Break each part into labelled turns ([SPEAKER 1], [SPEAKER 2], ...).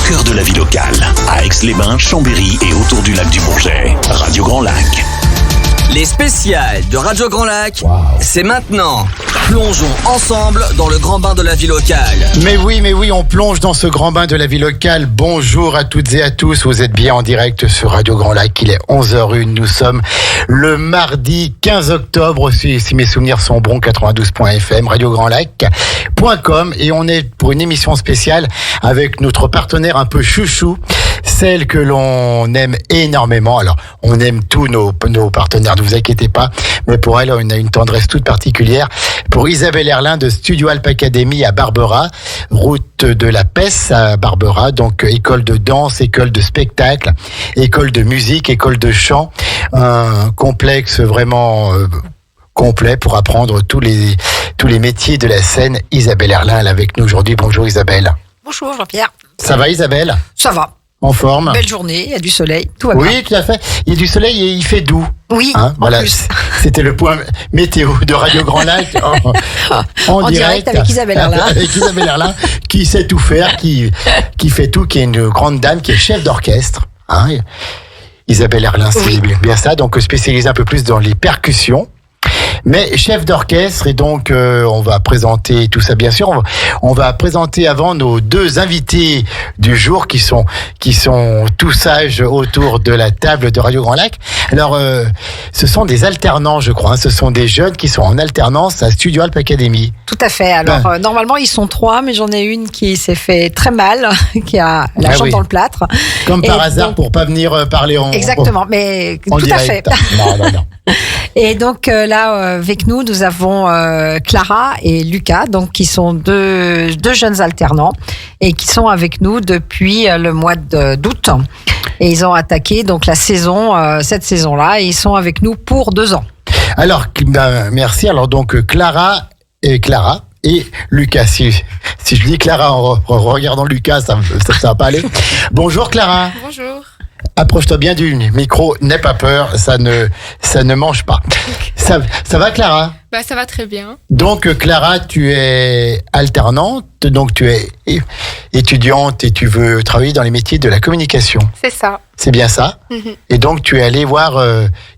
[SPEAKER 1] cœur de la vie locale, à Aix-les-Bains, Chambéry et autour du lac du Bourget. Radio Grand Lac.
[SPEAKER 2] Les spéciales de Radio Grand Lac, c'est maintenant. Plongeons ensemble dans le grand bain de la vie locale.
[SPEAKER 3] Mais oui, on plonge dans ce grand bain de la vie locale. Bonjour à toutes et à tous, vous êtes bien en direct sur Radio Grand Lac, il est 11h01, nous sommes le mardi 15 octobre, si mes souvenirs sont bons, 92.fm, radiograndlac.com, et on est pour une émission spéciale avec notre partenaire un peu chouchou, celle que l'on aime énormément. Alors, on aime tous nos partenaires, ne vous inquiétez pas, mais pour elle, on a une tendresse toute particulière. Pour Isabelle Erlin de Studio Alp Academy à Barbera, route de la Pesse à Barbera, donc école de danse, école de spectacle, école de musique, école de chant, un complexe vraiment complet pour apprendre tous les métiers de la scène. Isabelle Erlin, elle est avec nous aujourd'hui. Bonjour Isabelle.
[SPEAKER 4] Bonjour Jean-Pierre.
[SPEAKER 3] Ça va Isabelle ?
[SPEAKER 4] Ça va.
[SPEAKER 3] En forme.
[SPEAKER 4] Belle journée, il y a du soleil, tout va bien.
[SPEAKER 3] Oui, tout à fait. Il y a du soleil et il fait doux.
[SPEAKER 4] Oui,
[SPEAKER 3] voilà.
[SPEAKER 4] plus.
[SPEAKER 3] C'était le point météo de Radio Grand Lac en
[SPEAKER 4] direct avec Isabelle Erlin.
[SPEAKER 3] Avec Isabelle Erlin, qui sait tout faire, qui fait tout, qui est une grande dame, qui est chef d'orchestre. Isabelle Erlin, c'est bien ça, donc spécialisée un peu plus dans les percussions. Mais chef d'orchestre, et donc on va présenter tout ça, bien sûr. On va présenter avant nos deux invités du jour qui sont tous sages autour de la table de Radio Grand Lac. Alors, ce sont des alternants, je crois. Ce sont des jeunes qui sont en alternance à Studio Alp Academy.
[SPEAKER 4] Tout à fait. Alors, normalement, ils sont 3, mais j'en ai une qui s'est fait très mal, qui a la jambe dans le plâtre.
[SPEAKER 3] Comme par hasard, donc, pour pas venir parler en
[SPEAKER 4] exactement, mais
[SPEAKER 3] en
[SPEAKER 4] tout
[SPEAKER 3] direct.
[SPEAKER 4] À fait.
[SPEAKER 3] Non.
[SPEAKER 4] Et donc là, avec nous avons Clara et Lucas, donc qui sont deux jeunes alternants et qui sont avec nous depuis le mois d'août. Et ils ont attaqué donc la saison, cette saison-là, et ils sont avec nous pour 2 ans.
[SPEAKER 3] Alors, merci. Alors donc Clara et Lucas. Si je dis Clara en regardant Lucas, ça va pas aller. Bonjour Clara.
[SPEAKER 5] Bonjour.
[SPEAKER 3] Approche-toi bien du micro, n'aie pas peur, ça ne mange pas. Ça va Clara ?
[SPEAKER 5] Ça va très bien. Donc
[SPEAKER 3] Clara, tu es alternante, donc tu es étudiante et tu veux travailler dans les métiers de la communication.
[SPEAKER 5] C'est ça.
[SPEAKER 3] C'est bien ça ? Mm-hmm. Et donc tu es allée voir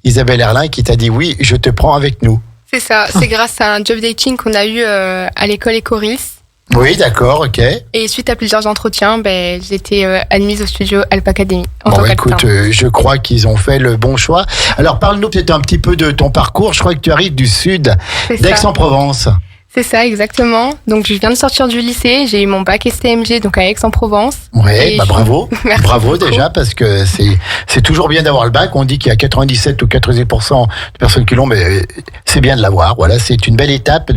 [SPEAKER 3] Isabelle Erlin qui t'a dit oui, je te prends avec nous.
[SPEAKER 5] C'est ça, c'est grâce à un job dating qu'on a eu à l'école Ecoris.
[SPEAKER 3] Oui, d'accord, ok.
[SPEAKER 5] Et suite à plusieurs entretiens, j'ai été admise au studio Alp Academy.
[SPEAKER 3] Écoute, je crois qu'ils ont fait le bon choix. Alors, parle-nous peut-être un petit peu de ton parcours. Je crois que tu arrives du sud d'Aix-en-Provence.
[SPEAKER 5] C'est ça, exactement. Donc, je viens de sortir du lycée. J'ai eu mon bac STMG, donc à Aix-en-Provence.
[SPEAKER 3] Ouais, bravo.
[SPEAKER 5] Merci
[SPEAKER 3] bravo
[SPEAKER 5] beaucoup.
[SPEAKER 3] Déjà, parce que c'est toujours bien d'avoir le bac. On dit qu'il y a 97 ou 98% de personnes qui l'ont, mais c'est bien de l'avoir. Voilà, c'est une belle étape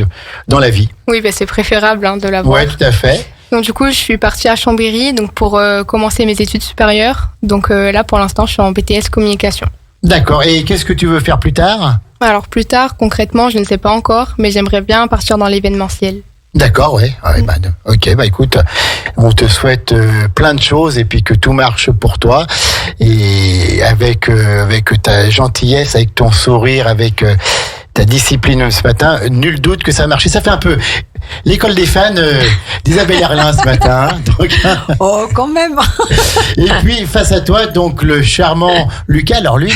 [SPEAKER 3] dans la vie.
[SPEAKER 5] Oui, c'est préférable de l'avoir.
[SPEAKER 3] Oui, tout à fait.
[SPEAKER 5] Donc, du coup, je suis partie à Chambéry pour commencer mes études supérieures. Donc là, pour l'instant, je suis en BTS communication. D'accord.
[SPEAKER 3] Et qu'est-ce que tu veux faire plus tard ?
[SPEAKER 5] Alors plus tard, concrètement, je ne sais pas encore, mais j'aimerais bien partir dans l'événementiel.
[SPEAKER 3] D'accord, ouais. Ok, écoute, on te souhaite plein de choses et puis que tout marche pour toi. Et avec ta gentillesse, avec ton sourire, avec ta discipline ce matin, nul doute que ça a marché. Ça fait un peu l'école des fans d'Isabelle Erlin ce matin. Donc,
[SPEAKER 4] oh, quand même.
[SPEAKER 3] Et puis face à toi, donc le charmant Lucas. Alors lui,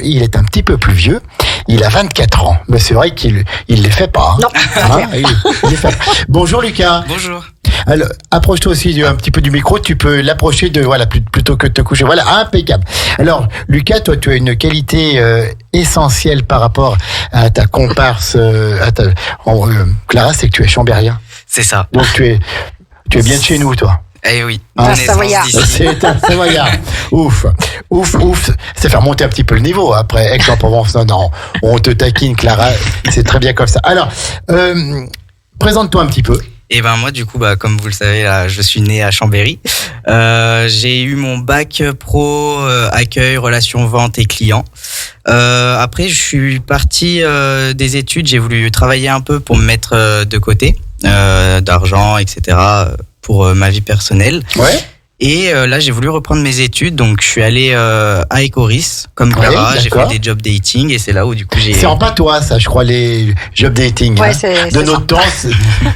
[SPEAKER 3] il est un petit peu plus vieux. Il a 24 ans, mais c'est vrai qu'il les fait pas.
[SPEAKER 4] Non.
[SPEAKER 3] Il les fait pas. Bonjour Lucas.
[SPEAKER 6] Bonjour.
[SPEAKER 3] Alors, approche-toi aussi un petit peu du micro. Tu peux l'approcher plutôt que de te coucher. Voilà, impeccable. Alors Lucas, toi, tu as une qualité essentielle par rapport à ta comparse, Clara, c'est que tu es chambérien.
[SPEAKER 6] C'est ça.
[SPEAKER 3] Donc tu es bien de chez nous, toi.
[SPEAKER 6] Eh oui.
[SPEAKER 4] Savoyard.
[SPEAKER 3] C'est un Savoyard. Ouf. Ça fait remonter un petit peu le niveau. Après, Aix-en-Provence, non, on te taquine, Clara. C'est très bien comme ça. Alors, présente-toi un petit peu.
[SPEAKER 6] Et moi, du coup, comme vous le savez, là, je suis né à Chambéry. J'ai eu mon bac pro accueil, relations, vente et clients. Après, je suis parti des études. J'ai voulu travailler un peu pour me mettre de côté, d'argent, etc., pour ma vie personnelle.
[SPEAKER 3] Ouais.
[SPEAKER 6] Et là, j'ai voulu reprendre mes études, donc je suis allé à Ecoris, comme Clara, j'ai fait des job dating, et c'est là où du coup j'ai...
[SPEAKER 3] C'est en patois, ça, je crois, les job dating.
[SPEAKER 4] Ouais,
[SPEAKER 3] de notre temps,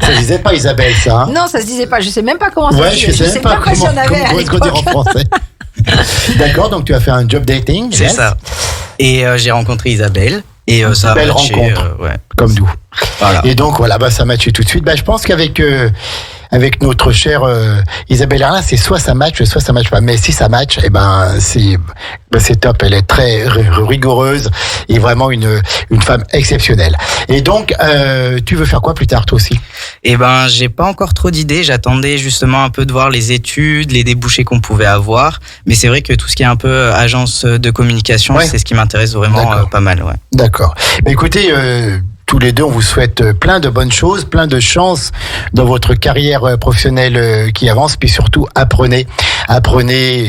[SPEAKER 3] ça se disait pas, Isabelle, ça.
[SPEAKER 4] Non, ça se disait pas. Je sais même pas comment ça se disait.
[SPEAKER 3] Je sais même pas comment est-ce qu'on dit en français. D'accord, donc tu as fait un job dating.
[SPEAKER 6] C'est ça. Et j'ai rencontré Isabelle. Et ça a
[SPEAKER 3] belle
[SPEAKER 6] matché,
[SPEAKER 3] rencontre, comme nous.
[SPEAKER 6] Voilà.
[SPEAKER 3] Et donc voilà, ça a matché tout de suite. Je pense qu'avec avec notre chère Isabelle Erlin, c'est soit ça match pas. Mais si ça match, c'est top. Elle est très rigoureuse et vraiment une femme exceptionnelle. Et donc, tu veux faire quoi plus tard, toi aussi?
[SPEAKER 6] J'ai pas encore trop d'idées. J'attendais justement un peu de voir les études, les débouchés qu'on pouvait avoir. Mais c'est vrai que tout ce qui est un peu agence de communication, c'est ce qui m'intéresse vraiment pas mal. Ouais.
[SPEAKER 3] D'accord. Mais écoutez, tous les deux, on vous souhaite plein de bonnes choses, plein de chance dans votre carrière professionnelle qui avance, puis surtout apprenez,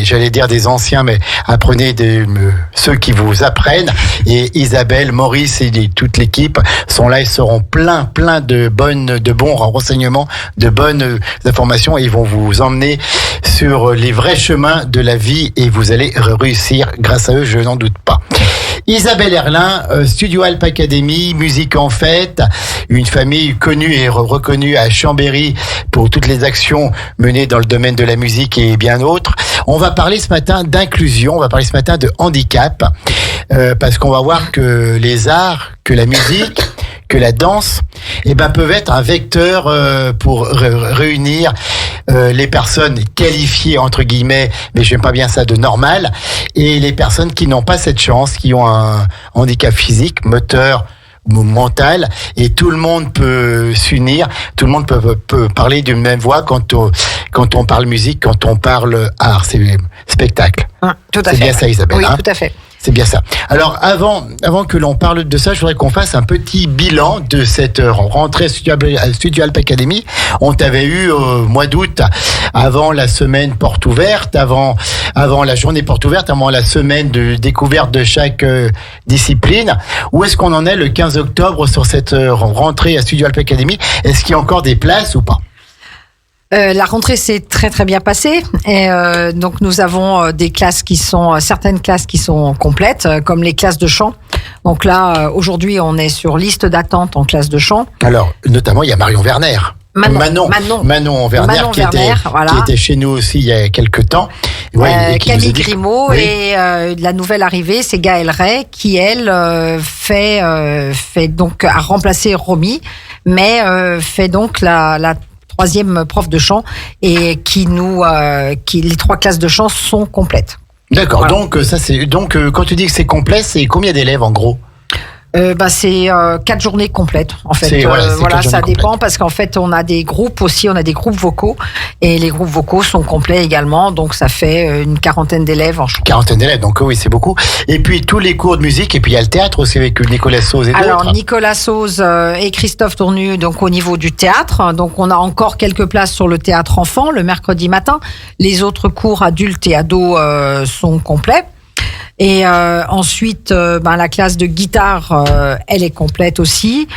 [SPEAKER 3] j'allais dire des anciens, mais apprenez de ceux qui vous apprennent. Et Isabelle, Maurice et toute l'équipe sont là, ils seront plein de bons renseignements, de bonnes informations, et ils vont vous emmener sur les vrais chemins de la vie, et vous allez réussir grâce à eux, je n'en doute pas. Isabelle Erlin, Studio Alp Academy, musique en fête, une famille connue et reconnue à Chambéry pour toutes les actions menées dans le domaine de la musique et bien d'autres. On va parler ce matin d'inclusion, on va parler ce matin de handicap, parce qu'on va voir que les arts, que la musique, que la danse, peuvent être un vecteur pour réunir les personnes qualifiées entre guillemets, mais j'aime pas bien ça, de normal, et les personnes qui n'ont pas cette chance, qui ont un handicap physique, moteur ou mental, et tout le monde peut s'unir, tout le monde peut parler d'une même voix quand on parle musique, quand on parle art, c'est spectacle.
[SPEAKER 4] Tout à fait.
[SPEAKER 3] C'est bien ça, Isabelle.
[SPEAKER 4] Oui, tout à fait.
[SPEAKER 3] C'est bien ça. Alors, avant que l'on parle de ça, je voudrais qu'on fasse un petit bilan de cette rentrée à Studio Alp Academy. On t'avait eu au mois d'août, avant la semaine porte ouverte, avant la journée porte ouverte, avant la semaine de découverte de chaque discipline. Où est-ce qu'on en est le 15 octobre sur cette rentrée à Studio Alp Academy? Est-ce qu'il y a encore des places ou pas?
[SPEAKER 4] La rentrée s'est très très bien passée, et donc nous avons certaines classes qui sont complètes, comme les classes de chant. Donc là, aujourd'hui, on est sur liste d'attente en classe de chant.
[SPEAKER 3] Alors, notamment, il y a Marion Werner. Manon Werner, qui était chez nous aussi il y a quelques temps.
[SPEAKER 4] Camille Grimaud, et la nouvelle arrivée, c'est Gaëlle Ray, qui elle fait donc a remplacé Romy, mais fait donc la troisième prof de chant, et les 3 classes de chant sont complètes.
[SPEAKER 3] D'accord. Voilà. Quand tu dis que c'est complet, c'est combien d'élèves en gros?
[SPEAKER 4] C'est 4 journées complètes en fait. Ça dépend, parce qu'en fait on a des groupes aussi, on a des groupes vocaux, et les groupes vocaux sont complets également, donc ça fait une 40aine d'élèves en chant.
[SPEAKER 3] 40aine d'élèves, donc oui, c'est beaucoup. Et puis tous les cours de musique, et puis il y a le théâtre aussi avec Nicolas Sauze et d'autres.
[SPEAKER 4] Alors Nicolas Sauze et Christophe Tournu, donc au niveau du théâtre, donc on a encore quelques places sur le théâtre enfant le mercredi matin. Les autres cours adultes et ados sont complets. Et ensuite, la classe de guitare, elle est complète aussi.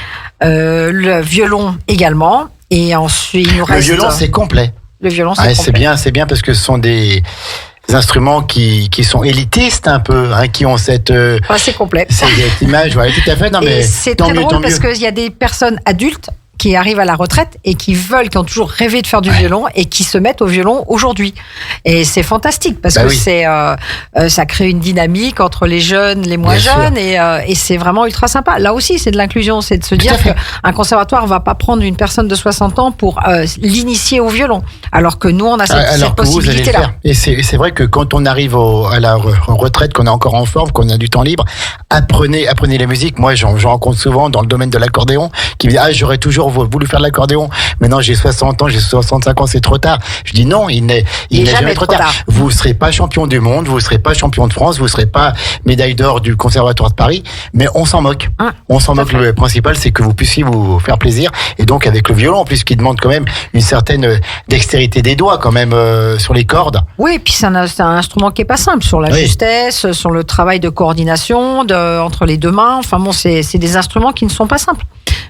[SPEAKER 4] Le violon également. Et ensuite, il nous reste...
[SPEAKER 3] Le violon, c'est complet.
[SPEAKER 4] Le violon, c'est complet.
[SPEAKER 3] C'est bien parce que ce sont des instruments qui sont élitistes un peu, qui ont cette...
[SPEAKER 4] c'est complet.
[SPEAKER 3] Cette image, tout à fait. Non, mais
[SPEAKER 4] c'est très drôle parce qu'il y a des personnes adultes qui arrivent à la retraite et qui ont toujours rêvé de faire du violon, et qui se mettent au violon aujourd'hui. Et c'est fantastique parce que ça crée une dynamique entre les jeunes, les moins jeunes, et c'est vraiment ultra sympa. Là aussi, c'est de l'inclusion, c'est de se dire qu'un conservatoire va pas prendre une personne de 60 ans pour l'initier au violon, alors que nous, on a cette possibilité-là.
[SPEAKER 3] Et c'est vrai que quand on arrive à la retraite, qu'on est encore en forme, qu'on a du temps libre, apprenez la musique. Moi, j'en rencontre souvent dans le domaine de l'accordéon qui me disent j'aurais toujours voulu faire de l'accordéon, maintenant j'ai 60 ans, j'ai 65 ans, c'est trop tard. Je dis non, il n'est jamais trop tard. Vous ne serez pas champion du monde, vous ne serez pas champion de France, vous ne serez pas médaille d'or du Conservatoire de Paris, mais on s'en moque. On s'en moque. Le principal, c'est que vous puissiez vous faire plaisir, et donc avec le violon, puisqu'il demande quand même une certaine dextérité des doigts quand même sur les cordes.
[SPEAKER 4] Oui, et puis c'est un instrument qui est pas simple, sur la justesse, sur le travail de coordination entre les deux mains. Enfin bon, c'est des instruments qui ne sont pas simples.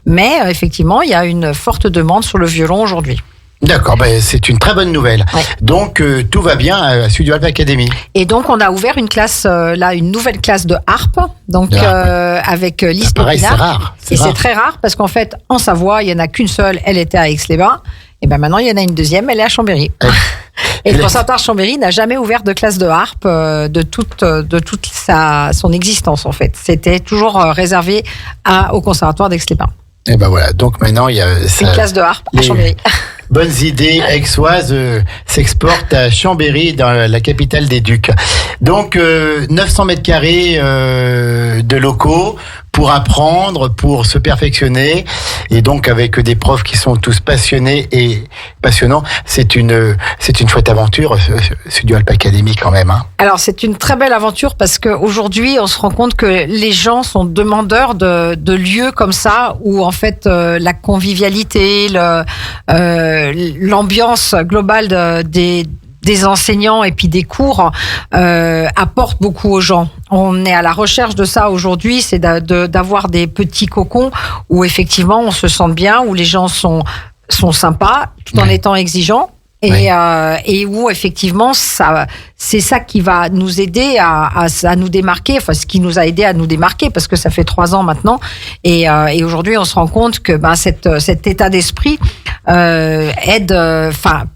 [SPEAKER 4] Mais effectivement, il y a une forte demande sur le violon aujourd'hui.
[SPEAKER 3] D'accord, c'est une très bonne nouvelle. Ouais. Donc tout va bien à Studio Alp Academy.
[SPEAKER 4] Et donc on a ouvert une classe, une nouvelle classe de harpe, donc avec Lise Popinard.
[SPEAKER 3] Pareil, c'est rare.
[SPEAKER 4] Et c'est très rare parce qu'en fait, en Savoie, il n'y en a qu'une seule, elle était à Aix-les-Bains. Et maintenant, il y en a une deuxième, elle est à Chambéry. Et le Conservatoire Chambéry n'a jamais ouvert de classe de harpe de toute son existence, en fait. C'était toujours réservé au Conservatoire d'Aix-les-Bains.
[SPEAKER 3] Et voilà, donc maintenant, il y a
[SPEAKER 4] une classe de harpe à Chambéry.
[SPEAKER 3] Bonnes idées aixoises s'exportent à Chambéry, dans la capitale des Ducs. Donc, 900 mètres carrés de locaux pour apprendre, pour se perfectionner, et donc avec des profs qui sont tous passionnés et passionnants. C'est une chouette aventure, Studio Alp Academy quand même. Hein.
[SPEAKER 4] Alors c'est une très belle aventure parce qu'aujourd'hui on se rend compte que les gens sont demandeurs de lieux comme ça où en fait la convivialité, l'ambiance globale des enseignants et puis des cours apportent beaucoup aux gens. On est à la recherche de ça aujourd'hui, c'est d'avoir des petits cocons où effectivement on se sent bien, où les gens sont sympas tout en étant exigeants. Et où effectivement c'est ça qui va nous aider à nous démarquer, enfin ce qui nous a aidé à nous démarquer parce que ça fait 3 ans maintenant et aujourd'hui on se rend compte que cet état d'esprit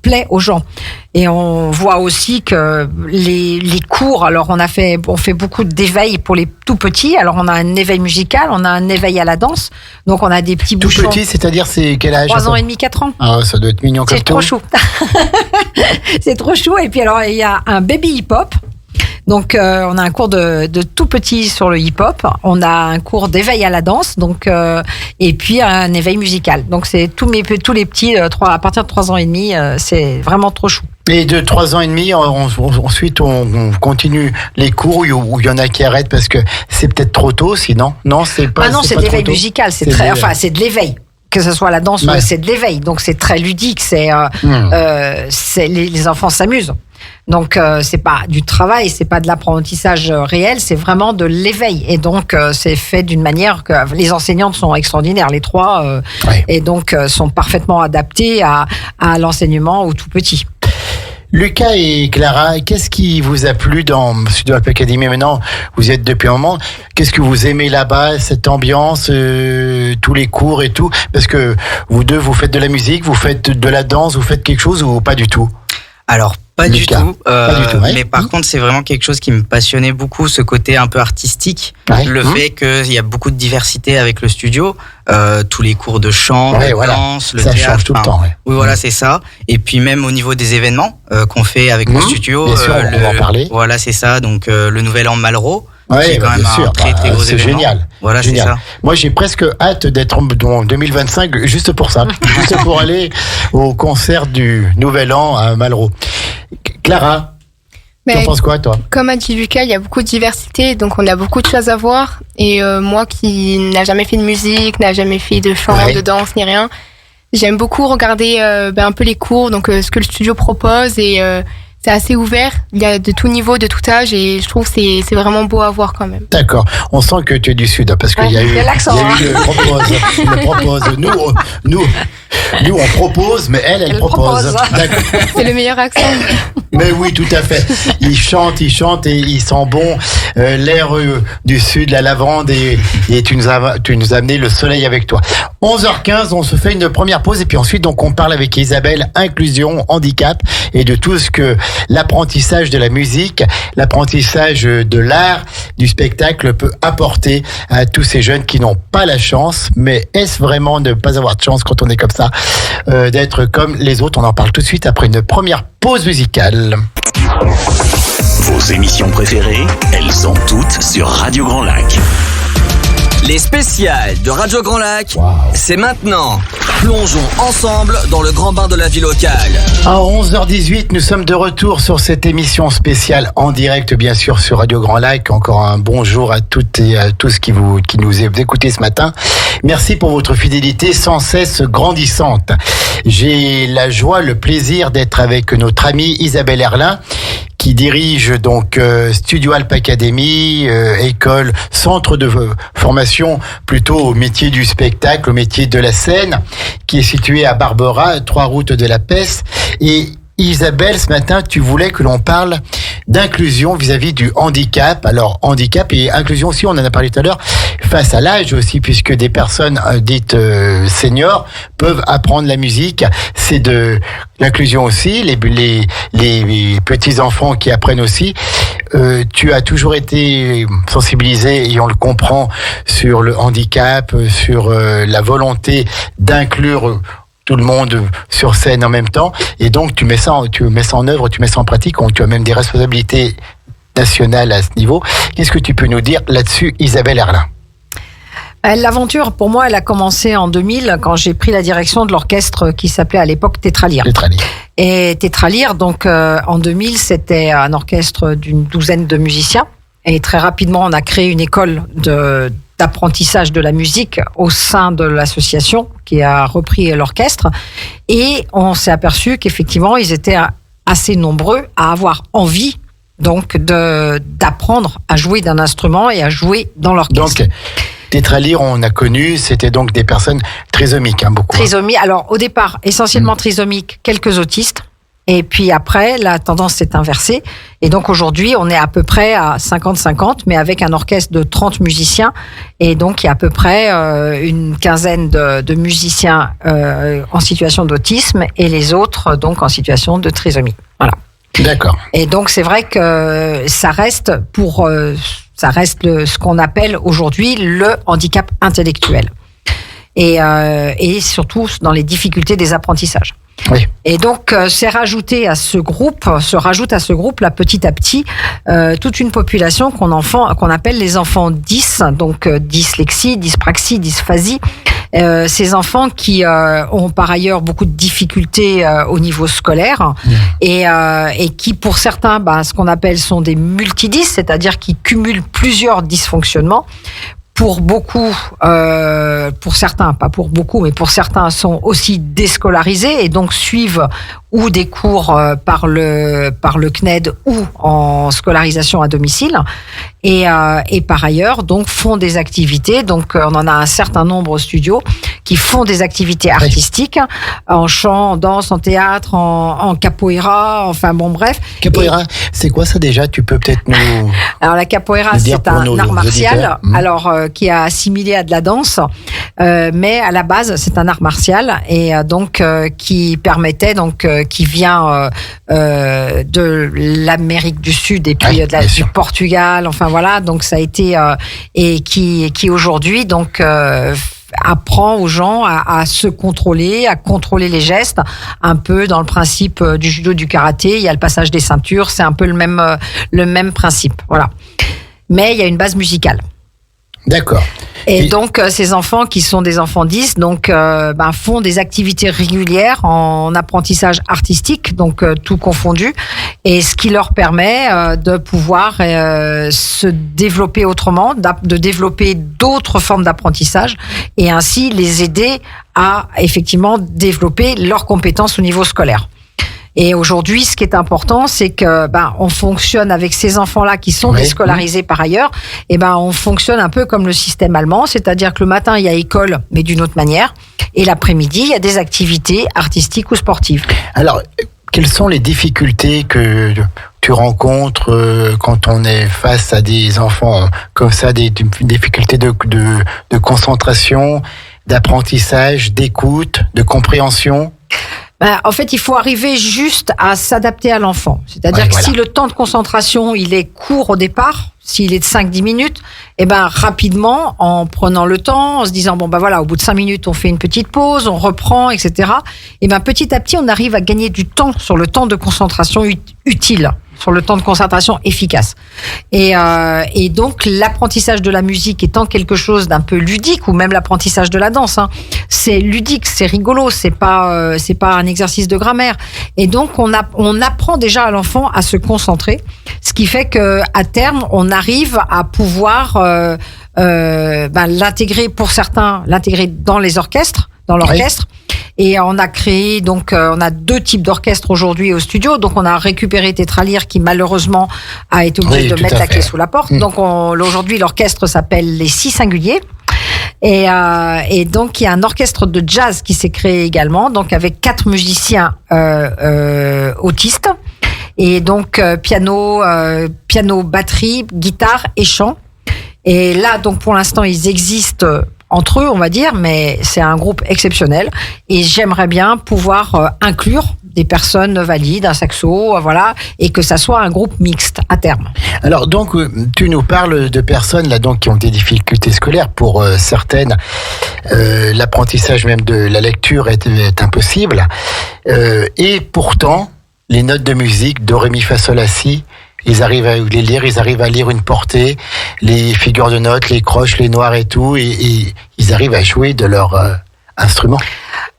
[SPEAKER 4] plaît aux gens. Et on voit aussi que les cours, alors on fait beaucoup d'éveil pour les tout petits. Alors on a un éveil musical, on a un éveil à la danse. Donc on a des petits bouchons.
[SPEAKER 3] Tout petit, c'est-à-dire c'est quel âge?
[SPEAKER 4] 3 ans et demi, 4 ans.
[SPEAKER 3] Ah, ça doit être mignon comme tout.
[SPEAKER 4] C'est trop chou. C'est trop chou. Et puis alors il y a un baby hip-hop. Donc on a un cours de tout petit sur le hip-hop, on a un cours d'éveil à la danse, donc et puis un éveil musical. Donc c'est tous les petits à partir de 3 ans et demi, c'est vraiment trop chou.
[SPEAKER 3] Et de 3 ans et demi, ensuite on continue les cours où il y en a qui arrêtent parce que c'est peut-être trop tôt, sinon non, c'est pas.
[SPEAKER 4] Ah non, c'est de l'éveil musical, c'est de l'éveil. Que ce soit la danse ou c'est de l'éveil, donc c'est très ludique, les enfants s'amusent. Donc c'est pas du travail, c'est pas de l'apprentissage réel, c'est vraiment de l'éveil. Et donc c'est fait d'une manière que les enseignantes sont extraordinaires, les 3, et donc sont parfaitement adaptés à l'enseignement aux tout petits.
[SPEAKER 3] Lucas et Clara, qu'est-ce qui vous a plu dans Studio Alp Academy? Maintenant, vous y êtes depuis un moment. Qu'est-ce que vous aimez là-bas, cette ambiance, tous les cours et tout? Parce que vous deux, vous faites de la musique, vous faites de la danse, vous faites quelque chose ou pas du tout?
[SPEAKER 6] Alors, pas du tout.
[SPEAKER 3] Ouais.
[SPEAKER 6] Mais par contre, c'est vraiment quelque chose qui me passionnait beaucoup, ce côté un peu artistique. Ouais. Le fait qu'il y a beaucoup de diversité avec le studio. Tous les cours de chant, de danse, le
[SPEAKER 3] ça
[SPEAKER 6] théâtre.
[SPEAKER 3] Ça change tout le temps.
[SPEAKER 6] Oui, voilà, c'est ça. Et puis même au niveau des événements qu'on fait avec mon studio.
[SPEAKER 3] Bien sûr, on va en parler.
[SPEAKER 6] Voilà, c'est ça. Donc, le Nouvel An Malraux.
[SPEAKER 3] Oui,
[SPEAKER 6] c'est quand même un très gros
[SPEAKER 3] c'est
[SPEAKER 6] événement.
[SPEAKER 3] Génial.
[SPEAKER 6] Voilà,
[SPEAKER 3] génial.
[SPEAKER 6] C'est ça.
[SPEAKER 3] Moi, j'ai presque hâte d'être en 2025 juste pour ça, juste pour aller au concert du Nouvel An à Malraux. Clara, tu en penses quoi, toi?
[SPEAKER 5] Comme a dit Lucas, il y a beaucoup de diversité, donc on a beaucoup de choses à voir. Et moi qui n'a jamais fait de musique, n'a jamais fait de chant, de danse, ni rien, j'aime beaucoup regarder un peu les cours, donc ce que le studio propose et c'est assez ouvert, il y a de tout niveau, de tout âge et je trouve que c'est vraiment beau à voir quand même.
[SPEAKER 3] D'accord, on sent que tu es du Sud parce qu'il y a eu le propose. Nous on propose, mais elle propose. D'accord.
[SPEAKER 5] C'est le meilleur accent.
[SPEAKER 3] Mais oui, tout à fait. Il chante et il sent bon l'air du Sud, la lavande et tu nous as amené le soleil avec toi. 11h15, on se fait une première pause et puis ensuite donc on parle avec Isabelle inclusion, handicap et de tout ce que l'apprentissage de la musique, l'apprentissage de l'art, du spectacle peut apporter à tous ces jeunes qui n'ont pas la chance. Mais est-ce vraiment ne pas avoir de chance quand on est comme ça, d'être comme les autres? On en parle tout de suite après une première pause musicale.
[SPEAKER 1] Vos émissions préférées, elles sont toutes sur Radio Grand Lac.
[SPEAKER 2] Les spéciales de Radio Grand Lac, c'est maintenant. Plongeons ensemble dans le grand bain de la vie locale.
[SPEAKER 3] À 11h18, nous sommes de retour sur cette émission spéciale en direct, bien sûr, sur Radio Grand Lac. Encore un bonjour à toutes et à tous qui nous écoutez ce matin. Merci pour votre fidélité sans cesse grandissante. J'ai la joie, le plaisir d'être avec notre amie Isabelle Erlin, qui dirige donc Studio Alp Academy, école, centre de formation plutôt au métier du spectacle, au métier de la scène, qui est situé à Barbera, 3 routes de la Pesse. Et Isabelle, ce matin, tu voulais que l'on parle d'inclusion vis-à-vis du handicap. Alors, handicap et inclusion aussi, on en a parlé tout à l'heure, face à l'âge aussi, puisque des personnes dites seniors peuvent apprendre la musique. C'est de l'inclusion aussi, les petits-enfants qui apprennent aussi. Tu as toujours été sensibilisé, et on le comprend, sur le handicap, sur la volonté d'inclure tout le monde sur scène en même temps, et donc tu mets ça en œuvre, tu mets ça en pratique, tu as même des responsabilités nationales à ce niveau. Qu'est-ce que tu peux nous dire là-dessus, Isabelle Erlin?
[SPEAKER 4] L'aventure, pour moi, elle a commencé en 2000, quand j'ai pris la direction de l'orchestre qui s'appelait à l'époque Tétralyre. Et Tétralyre, donc en 2000, c'était un orchestre d'une douzaine de musiciens, et très rapidement, on a créé une école d'apprentissage de la musique au sein de l'association qui a repris l'orchestre, et on s'est aperçu qu'effectivement ils étaient assez nombreux à avoir envie donc d'apprendre à jouer d'un instrument et à jouer dans l'orchestre.
[SPEAKER 3] Donc Tétralyre, on a connu, c'était donc des personnes trisomiques, beaucoup.
[SPEAKER 4] Trisomiques, alors au départ essentiellement trisomiques, quelques autistes. Et puis après, la tendance s'est inversée. Et donc aujourd'hui, on est à peu près à 50-50, mais avec un orchestre de 30 musiciens. Et donc, il y a à peu près une quinzaine de musiciens en situation d'autisme et les autres donc en situation de trisomie. Voilà.
[SPEAKER 3] D'accord.
[SPEAKER 4] Et donc, c'est vrai que ça reste ce qu'on appelle aujourd'hui le handicap intellectuel. Et surtout dans les difficultés des apprentissages.
[SPEAKER 3] Oui.
[SPEAKER 4] Et donc, se rajoute à ce groupe là petit à petit toute une population qu'on appelle les enfants 10, donc dyslexie, dyspraxie, dysphasie. Ces enfants qui ont par ailleurs beaucoup de difficultés au niveau scolaire et qui pour certains, ce qu'on appelle sont des multidys, c'est-à-dire qui cumulent plusieurs dysfonctionnements. Pour beaucoup, pour certains, pas pour beaucoup, mais pour certains sont aussi déscolarisés et donc suivent ou des cours par le CNED ou en scolarisation à domicile et par ailleurs donc font des activités. Donc on en a un certain nombre au studio qui font des activités artistiques en chant, en danse, en théâtre, en capoeira, enfin bon bref.
[SPEAKER 3] Capoeira, c'est quoi ça déjà? Tu peux peut-être nous...
[SPEAKER 4] Alors la capoeira, c'est un art martial, qui a assimilé à de la danse, mais à la base c'est un art martial et donc qui permettait qui vient de l'Amérique du Sud et puis du Portugal, enfin voilà, donc ça a été et qui aujourd'hui donc apprend aux gens à se contrôler, à contrôler les gestes, un peu dans le principe du judo, du karaté. Il y a le passage des ceintures, c'est un peu le même principe, voilà. Mais il y a une base musicale.
[SPEAKER 3] D'accord.
[SPEAKER 4] Et donc ces enfants qui sont des enfants 10 font des activités régulières en apprentissage artistique, donc tout confondu, et ce qui leur permet de pouvoir se développer autrement, de développer d'autres formes d'apprentissage et ainsi les aider à effectivement développer leurs compétences au niveau scolaire. Et aujourd'hui, ce qui est important, c'est que on fonctionne avec ces enfants-là qui sont déscolarisés par ailleurs. Et on fonctionne un peu comme le système allemand, c'est-à-dire que le matin il y a école, mais d'une autre manière, et l'après-midi il y a des activités artistiques ou sportives. Alors,
[SPEAKER 3] quelles sont les difficultés que tu rencontres quand on est face à des enfants comme ça, des difficultés de concentration, d'apprentissage, d'écoute, de compréhension?
[SPEAKER 4] En fait, il faut arriver juste à s'adapter à l'enfant. C'est-à-dire que si le temps de concentration, il est court au départ, s'il est de 5-10 minutes, rapidement, en prenant le temps, en se disant, au bout de 5 minutes, on fait une petite pause, on reprend, etc. Petit à petit, on arrive à gagner du temps sur le temps de concentration utile, sur le temps de concentration efficace. Et donc, l'apprentissage de la musique étant quelque chose d'un peu ludique, ou même l'apprentissage de la danse, c'est ludique, c'est rigolo, c'est pas un exercice de grammaire. Et donc, on apprend déjà à l'enfant à se concentrer, ce qui fait que à terme, on arrive à pouvoir l'intégrer, pour certains, l'intégrer dans les orchestres, dans l'orchestre. Et on a créé, donc, on a 2 types d'orchestres aujourd'hui au studio. Donc, on a récupéré Tétralire qui, malheureusement, a été obligé de mettre la clé sous la porte. Donc, aujourd'hui, l'orchestre s'appelle les 6 Singuliers. Et donc, il y a un orchestre de jazz qui s'est créé également, donc avec 4 musiciens autistes. Et donc, piano, batterie, guitare et chant. Et là, donc, pour l'instant, ils existent entre eux, on va dire, mais c'est un groupe exceptionnel. Et j'aimerais bien pouvoir inclure des personnes valides, un saxo, voilà, et que ça soit un groupe mixte à terme.
[SPEAKER 3] Alors donc, tu nous parles de personnes là donc qui ont des difficultés scolaires. Pour certaines, l'apprentissage même de la lecture est impossible. Et pourtant, les notes de musique, do, ré, mi, fa, sol, la, si, ils arrivent à les lire, ils arrivent à lire une portée, les figures de notes, les croches, les noirs et tout, et ils arrivent à jouer de leur instrument.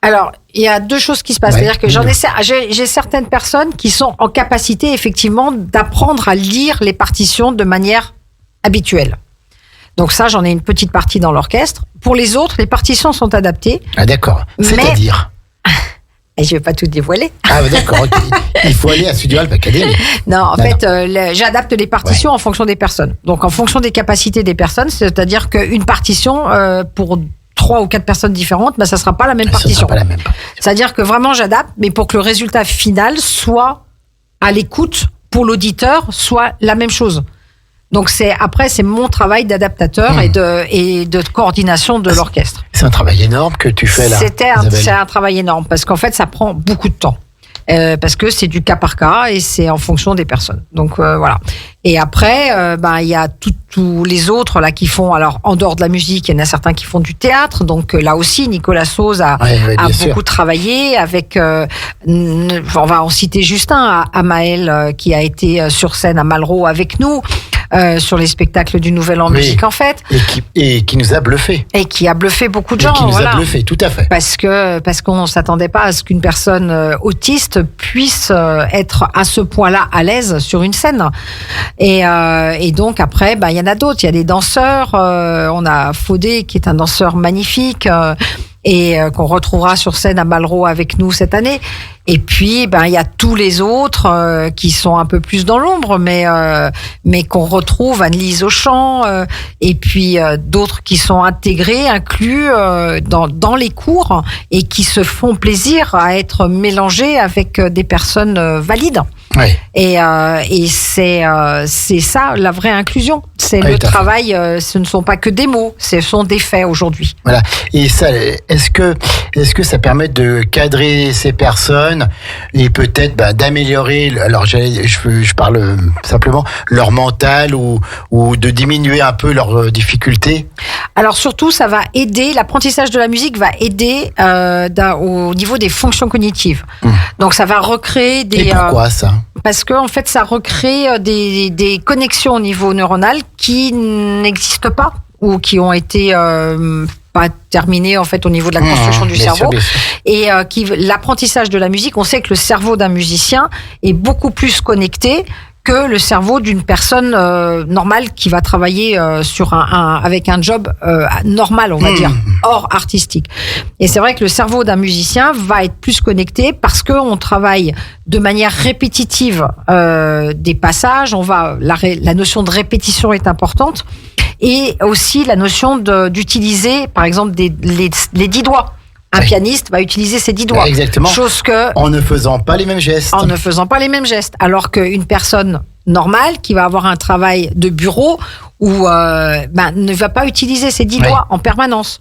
[SPEAKER 4] Alors, il y a 2 choses qui se passent. C'est-à-dire que j'ai certaines personnes qui sont en capacité, effectivement, d'apprendre à lire les partitions de manière habituelle. Donc ça, j'en ai une petite partie dans l'orchestre. Pour les autres, les partitions sont adaptées.
[SPEAKER 3] Ah d'accord. C'est-à-dire
[SPEAKER 4] et je ne vais pas tout dévoiler.
[SPEAKER 3] Ah d'accord, okay. Il faut aller à Studio Alp Academy.
[SPEAKER 4] Non, en fait, j'adapte les partitions en fonction des personnes. Donc en fonction des capacités des personnes, c'est-à-dire qu'une partition pour 3 ou 4 personnes différentes, ça ne sera pas la même partition. C'est-à-dire que vraiment j'adapte, mais pour que le résultat final soit à l'écoute pour l'auditeur, soit la même chose. Donc c'est mon travail d'adaptateur et de coordination de l'orchestre.
[SPEAKER 3] C'est un travail énorme que tu fais là.
[SPEAKER 4] C'est un travail énorme parce qu'en fait ça prend beaucoup de temps. Parce que c'est du cas par cas et c'est en fonction des personnes. Donc voilà. Et après, il y a tous les autres là qui font, alors en dehors de la musique, il y en a certains qui font du théâtre. Donc là aussi, Nicolas Sauze a beaucoup travaillé avec. On va en citer juste un, Amael qui a été sur scène à Malraux avec nous. Sur les spectacles du Nouvel An Musique en fait.
[SPEAKER 3] Et qui nous a bluffé.
[SPEAKER 4] Et qui a bluffé beaucoup de gens.
[SPEAKER 3] Qui nous a bluffé, tout à fait.
[SPEAKER 4] Parce qu'on s'attendait pas à ce qu'une personne autiste puisse être à ce point-là à l'aise sur une scène. Et donc après, il y en a d'autres. Il y a des danseurs. On a Faudé qui est un danseur magnifique. Et qu'on retrouvera sur scène à Malraux avec nous cette année. Et puis, il y a tous les autres qui sont un peu plus dans l'ombre, mais qu'on retrouve, Anne-Lise au chant, et puis d'autres qui sont intégrés, inclus dans les cours et qui se font plaisir à être mélangés avec des personnes valides.
[SPEAKER 3] Oui.
[SPEAKER 4] Et c'est ça la vraie inclusion. C'est le travail. Ce ne sont pas que des mots, ce sont des faits aujourd'hui.
[SPEAKER 3] Voilà. Et ça, est-ce que ça permet de cadrer ces personnes et peut-être d'améliorer, alors je parle simplement, leur mental ou de diminuer un peu leurs difficultés?
[SPEAKER 4] Alors surtout, ça va aider, l'apprentissage de la musique va aider au niveau des fonctions cognitives. Donc ça va recréer des...
[SPEAKER 3] Et pourquoi ça?
[SPEAKER 4] Parce que en fait, ça recrée des connexions au niveau neuronal qui n'existent pas ou qui ont été pas terminées en fait au niveau de la construction du cerveau.
[SPEAKER 3] Bien sûr.
[SPEAKER 4] Et l'apprentissage de la musique, on sait que le cerveau d'un musicien est beaucoup plus connecté que le cerveau d'une personne normale qui va travailler avec un job normal, on va dire, hors artistique. Et c'est vrai que le cerveau d'un musicien va être plus connecté parce qu'on travaille de manière répétitive des passages. La notion de répétition est importante. Et aussi la notion d'utiliser, par exemple, les 10 doigts. Un pianiste va utiliser ses 10 doigts.
[SPEAKER 3] Exactement. En ne faisant pas les mêmes gestes.
[SPEAKER 4] En ne faisant pas les mêmes gestes. Alors qu'une personne normale qui va avoir un travail de bureau ne va pas utiliser ses 10 doigts en permanence.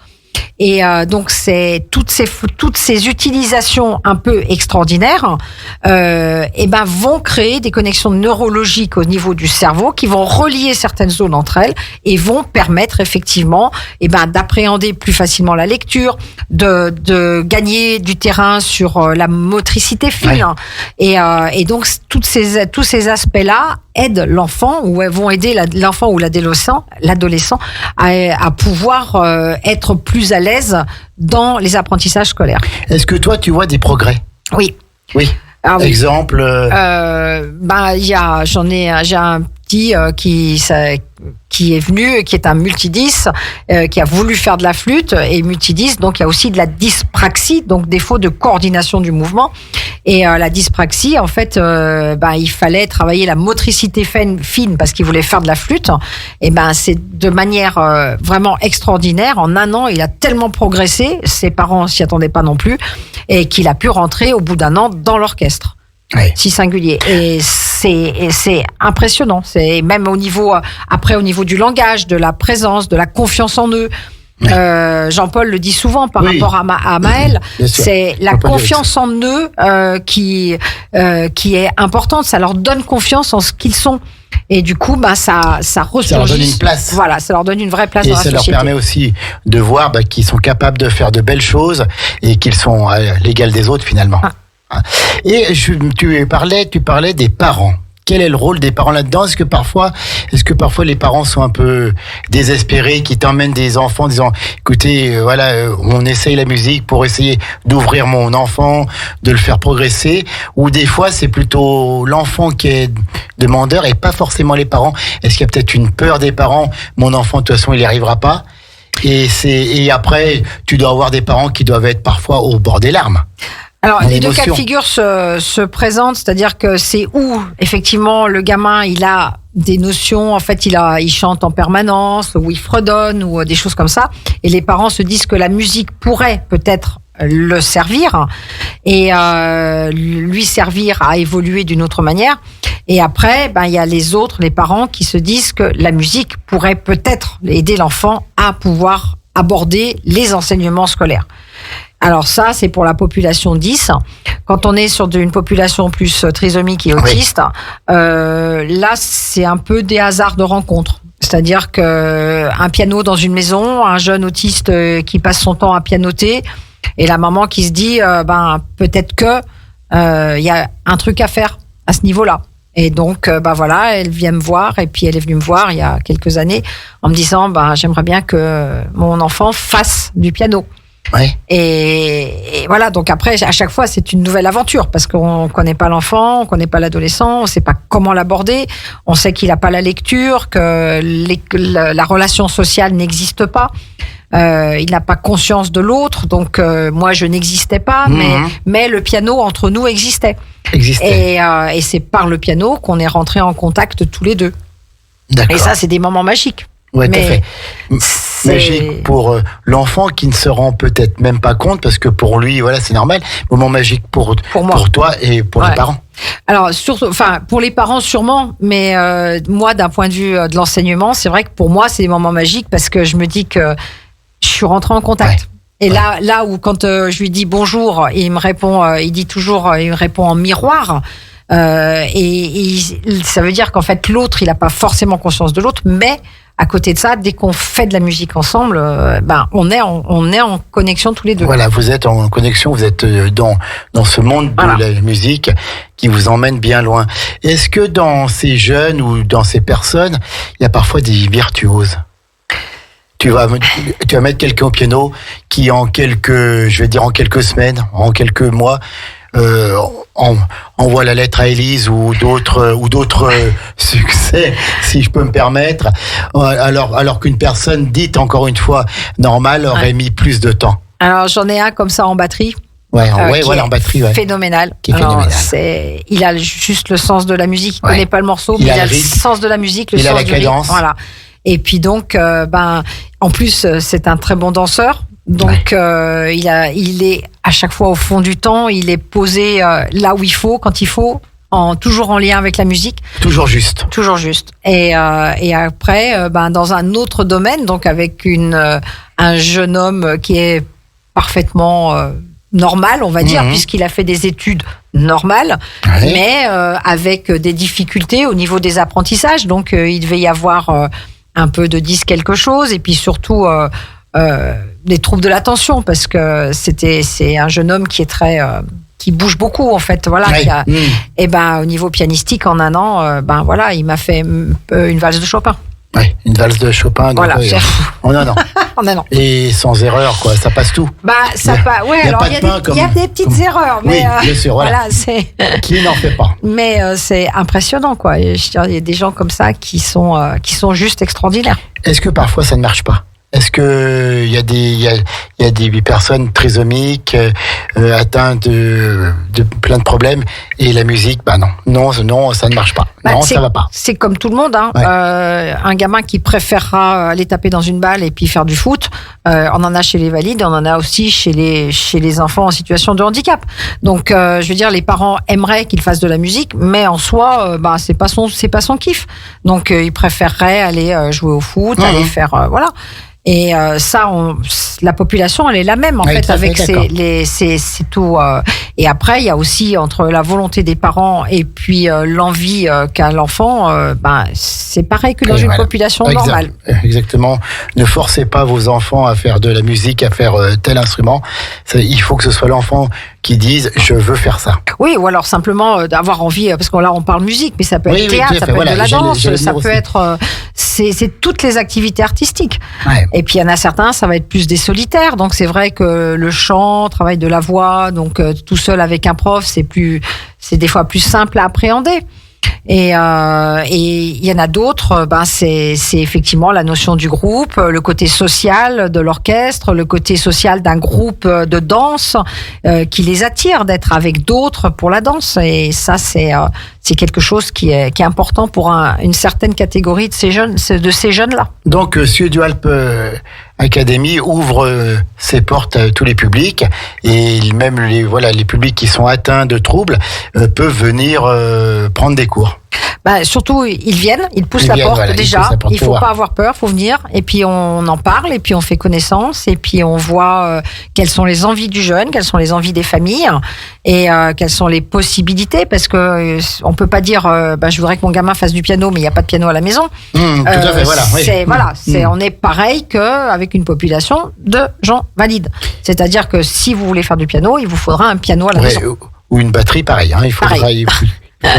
[SPEAKER 4] Et donc c'est toutes ces utilisations un peu extraordinaires vont créer des connexions neurologiques au niveau du cerveau qui vont relier certaines zones entre elles et vont permettre effectivement d'appréhender plus facilement la lecture, de gagner du terrain sur la motricité fine. Et donc tous ces aspects-là aident l'enfant ou vont aider l'enfant ou l'adolescent à pouvoir être plus à l'aise dans les apprentissages scolaires.
[SPEAKER 3] Est-ce que toi, tu vois des progrès?
[SPEAKER 4] Oui.
[SPEAKER 3] Oui.
[SPEAKER 4] Ah, oui.
[SPEAKER 3] Exemple
[SPEAKER 4] j'ai un petit qui est venu, qui est un multidis, qui a voulu faire de la flûte et multidis. Donc il y a aussi de la dyspraxie, donc défaut de coordination du mouvement. Et la dyspraxie, en fait, il fallait travailler la motricité fine parce qu'il voulait faire de la flûte. Et c'est de manière vraiment extraordinaire. En un an, il a tellement progressé, ses parents s'y attendaient pas non plus, et qu'il a pu rentrer au bout d'un an dans l'orchestre.
[SPEAKER 3] Oui.
[SPEAKER 4] Si singulier. Et c'est impressionnant. C'est même au niveau du langage, de la présence, de la confiance en eux. Oui. Jean-Paul le dit souvent par rapport à Maël, c'est la confiance en eux qui est importante. Ça leur donne confiance en ce qu'ils sont. Et du coup, ça ressurgit.
[SPEAKER 3] Ça leur donne une place.
[SPEAKER 4] Voilà, ça leur donne une vraie place dans la société. Et
[SPEAKER 3] ça leur permet aussi de voir qu'ils sont capables de faire de belles choses et qu'ils sont à l'égal des autres finalement. Et tu parlais des parents. Quel est le rôle des parents là-dedans ? Est-ce que parfois les parents sont un peu désespérés, qui t'emmènent des enfants en disant écoutez, on essaye la musique pour essayer d'ouvrir mon enfant, de le faire progresser, ou des fois c'est plutôt l'enfant qui est demandeur et pas forcément les parents. Est-ce qu'il y a peut-être une peur des parents ? Mon enfant de toute façon il n'y arrivera pas. Et après tu dois avoir des parents qui doivent être parfois au bord des larmes.
[SPEAKER 4] Alors, les deux cas de figure se présentent, c'est-à-dire que c'est où, effectivement, le gamin, il a des notions, en fait, il chante en permanence, ou il fredonne, ou des choses comme ça, et les parents se disent que la musique pourrait peut-être le servir, et lui servir à évoluer d'une autre manière. Et après, il y a les parents qui se disent que la musique pourrait peut-être aider l'enfant à pouvoir aborder les enseignements scolaires. Alors ça, c'est pour la population 10. Quand on est sur une population plus trisomique et autiste, là, c'est un peu des hasards de rencontre. C'est-à-dire qu'un piano dans une maison, un jeune autiste qui passe son temps à pianoter, et la maman qui se dit, peut-être que y a un truc à faire à ce niveau-là. Et donc, elle vient me voir, et puis elle est venue me voir il y a quelques années en me disant, j'aimerais bien que mon enfant fasse du piano.
[SPEAKER 3] Ouais.
[SPEAKER 4] Et voilà, donc après, à chaque fois, c'est une nouvelle aventure parce qu'on ne connaît pas l'enfant, on ne connaît pas l'adolescent, on ne sait pas comment l'aborder, on sait qu'il n'a pas la lecture, que la relation sociale n'existe pas, il n'a pas conscience de l'autre, donc moi, je n'existais pas, mais le piano entre nous existait. Et c'est par le piano qu'on est rentrés en contact tous les deux.
[SPEAKER 3] D'accord.
[SPEAKER 4] Et ça, c'est des moments magiques.
[SPEAKER 3] Ouais, tout à fait. Magique pour l'enfant qui ne se rend peut-être même pas compte parce que pour lui, c'est normal. Moment magique pour toi et pour les parents.
[SPEAKER 4] Alors, pour les parents sûrement, mais moi, d'un point de vue de l'enseignement, c'est vrai que pour moi, c'est des moments magiques parce que je me dis que je suis rentrée en contact. Ouais. Et là où quand je lui dis bonjour, il me répond, il me répond en miroir. Et ça veut dire qu'en fait, l'autre, il n'a pas forcément conscience de l'autre, mais à côté de ça, dès qu'on fait de la musique ensemble, on est en connexion tous les deux.
[SPEAKER 3] Voilà, vous êtes en connexion, vous êtes dans ce monde de la musique qui vous emmène bien loin. Est-ce que dans ces jeunes ou dans ces personnes, il y a parfois des virtuoses ? Tu vas mettre quelqu'un au piano qui en quelques semaines, en quelques mois, envoie la lettre à Élise ou d'autres succès, si je peux me permettre, alors qu'une personne dite, encore une fois, normale, aurait mis plus de temps.
[SPEAKER 4] Alors, j'en ai un comme ça en batterie.
[SPEAKER 3] En batterie,
[SPEAKER 4] phénoménal.
[SPEAKER 3] Qui est phénoménal.
[SPEAKER 4] Il a juste le sens de la musique. Il connaît pas le morceau, mais il a le sens de la musique, le sens
[SPEAKER 3] la cadence.
[SPEAKER 4] Rythme. Voilà. Et puis donc, en plus, c'est un très bon danseur. Donc, il est à chaque fois au fond du temps. Il est posé là où il faut, quand il faut, toujours en lien avec la musique.
[SPEAKER 3] Toujours juste.
[SPEAKER 4] Toujours juste. Et après, dans un autre domaine, donc avec un jeune homme qui est parfaitement normal, on va dire, puisqu'il a fait des études normales, mais avec des difficultés au niveau des apprentissages. Donc, il devait y avoir un peu de quelque chose, et puis surtout des troubles de l'attention, parce que c'est un jeune homme qui est qui bouge beaucoup en fait, et au niveau pianistique en un an, il m'a fait une valse de Chopin.
[SPEAKER 3] Ouais, une valse de Chopin.
[SPEAKER 4] Voilà.
[SPEAKER 3] Oh, non.
[SPEAKER 4] Oh, non.
[SPEAKER 3] Et sans erreur, quoi, ça passe tout.
[SPEAKER 4] Bah, ça passe. Ouais, alors il y a des petites erreurs, mais
[SPEAKER 3] oui, bien sûr, voilà.
[SPEAKER 4] c'est.
[SPEAKER 3] Qui n'en fait pas.
[SPEAKER 4] Mais c'est impressionnant, quoi. Et je veux dire, il y a des gens comme ça qui sont juste extraordinaires.
[SPEAKER 3] Est-ce que parfois ça ne marche pas? Est-ce que il y a des personnes trisomiques atteintes de plein de problèmes et la musique, bah non, ça ne marche pas. Non, ça va pas.
[SPEAKER 4] C'est comme tout le monde, hein.
[SPEAKER 3] Ouais.
[SPEAKER 4] Un gamin qui préférera aller taper dans une balle et puis faire du foot, on en a chez les valides, on en a aussi chez les enfants en situation de handicap. Donc, je veux dire, les parents aimeraient qu'il fasse de la musique, mais en soi, c'est pas son kiff. Donc, ils préféreraient aller jouer au foot, aller faire, voilà. Et ça, la population, elle est la même en fait avec c'est tout. Et après, il y a aussi entre la volonté des parents et puis l'envie qu'a l'enfant. C'est pareil que dans une population normale.
[SPEAKER 3] Exactement. Ne forcez pas vos enfants à faire de la musique, à faire tel instrument. Il faut que ce soit l'enfant qui dise je veux faire ça.
[SPEAKER 4] Oui, ou alors simplement d'avoir envie, parce que là on parle musique, mais ça peut être théâtre, ça peut être de la danse, ça peut être. C'est toutes les activités artistiques.
[SPEAKER 3] Ouais.
[SPEAKER 4] Et puis il y en a certains, ça va être plus des solitaires. Donc c'est vrai que le chant, travail de la voix, donc tout seul avec un prof, c'est des fois plus simple à appréhender. Et il y en a d'autres, c'est effectivement la notion du groupe, le côté social de l'orchestre, le côté social d'un groupe de danse qui les attire d'être avec d'autres pour la danse. Et ça, c'est quelque chose qui est important pour une certaine catégorie de ces jeunes-là. Donc,
[SPEAKER 3] Studio Alp Academy ouvre ses portes à tous les publics et même les publics qui sont atteints de troubles peuvent venir prendre des cours.
[SPEAKER 4] Surtout, ils viennent, ils poussent la porte déjà. Il faut pas avoir peur, faut venir. Et puis on en parle, et puis on fait connaissance, et puis on voit quelles sont les envies du jeune, quelles sont les envies des familles, et quelles sont les possibilités. Parce que on peut pas dire, je voudrais que mon gamin fasse du piano, mais il n'y a pas de piano à la maison.
[SPEAKER 3] Tout à fait, voilà.
[SPEAKER 4] On est pareil qu'avec une population de gens valides. C'est-à-dire que si vous voulez faire du piano, il vous faudra un piano à la maison.
[SPEAKER 3] Ou une batterie, pareil. Il faudra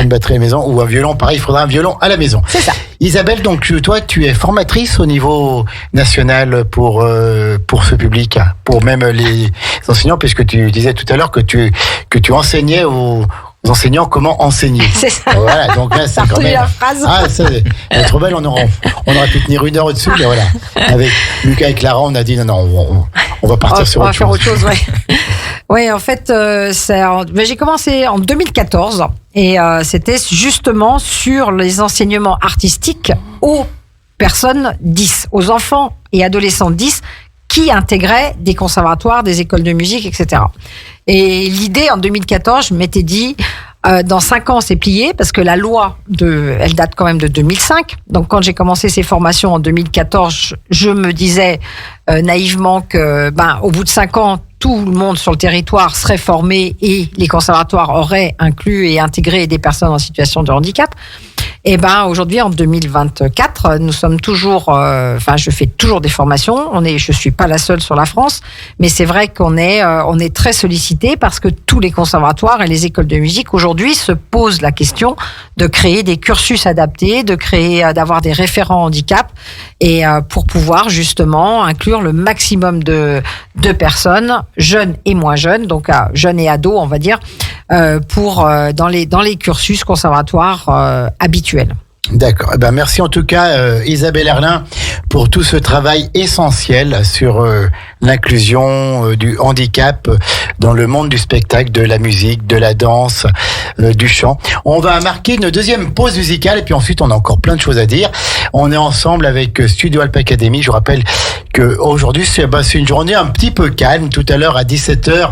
[SPEAKER 3] une batterie à la maison, ou un violon, pareil, il faudra un violon à la maison.
[SPEAKER 4] C'est ça.
[SPEAKER 3] Isabelle, donc toi, tu es formatrice au niveau national pour ce public, pour même les enseignants, puisque tu disais tout à l'heure que tu enseignais aux enseignants comment enseigner.
[SPEAKER 4] C'est ça.
[SPEAKER 3] Voilà, donc là, c'est quand même. La phrase. C'est trop belle, on aurait pu tenir une heure au-dessus, mais voilà. Avec Lucas et Clara, on a dit non, on va partir sur autre chose.
[SPEAKER 4] On va faire autre chose, ouais. Oui, en fait, j'ai commencé en 2014 et c'était justement sur les enseignements artistiques aux personnes 10, aux enfants et adolescents 10 qui intégraient des conservatoires, des écoles de musique, etc. Et l'idée, en 2014, je m'étais dit, dans 5 ans, c'est plié, parce que la loi, elle date quand même de 2005. Donc, quand j'ai commencé ces formations en 2014, je me disais naïvement que, au bout de 5 ans, tout le monde sur le territoire serait formé et les conservatoires auraient inclus et intégré des personnes en situation de handicap. Et aujourd'hui, en 2024, nous sommes toujours, je fais toujours des formations. Je suis pas la seule sur la France, mais c'est vrai qu'on est très sollicité parce que tous les conservatoires et les écoles de musique aujourd'hui se posent la question de créer des cursus adaptés, d'avoir des référents handicap et pour pouvoir justement inclure le maximum de personnes, jeunes et moins jeunes, donc jeunes et ados, on va dire, dans les cursus conservatoires habituels.
[SPEAKER 3] D'accord. Merci en tout cas Isabelle Erlin pour tout ce travail essentiel sur l'inclusion du handicap dans le monde du spectacle, de la musique, de la danse, du chant. On va marquer une deuxième pause musicale et puis ensuite on a encore plein de choses à dire. On est ensemble avec Studio Alp Academy. Je vous rappelle que aujourd'hui c'est une journée un petit peu calme. Tout à l'heure à 17h,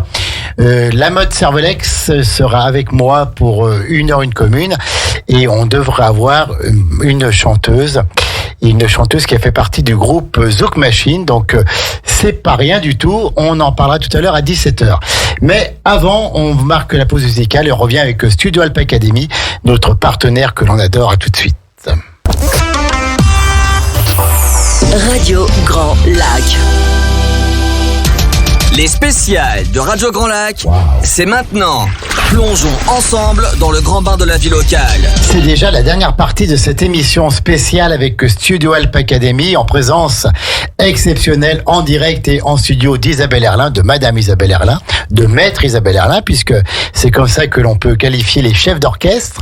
[SPEAKER 3] la mode Cervelex sera avec moi pour 1 heure une commune et on devrait avoir une chanteuse qui a fait partie du groupe Zouk Machine, donc c'est pas rien du tout, on en parlera tout à l'heure à 17h. Mais avant, on marque la pause musicale et on revient avec Studio Alp Academy, notre partenaire que l'on adore. À tout de suite.
[SPEAKER 7] Radio Grand Lac.
[SPEAKER 2] Les spéciales de Radio Grand Lac, c'est maintenant. Plongeons ensemble dans le grand bain de la vie locale.
[SPEAKER 3] C'est déjà la dernière partie de cette émission spéciale avec Studio Alp Academy en présence exceptionnelle en direct et en studio d'Isabelle Erlin, de Madame Isabelle Erlin, de Maître Isabelle Erlin, puisque c'est comme ça que l'on peut qualifier les chefs d'orchestre.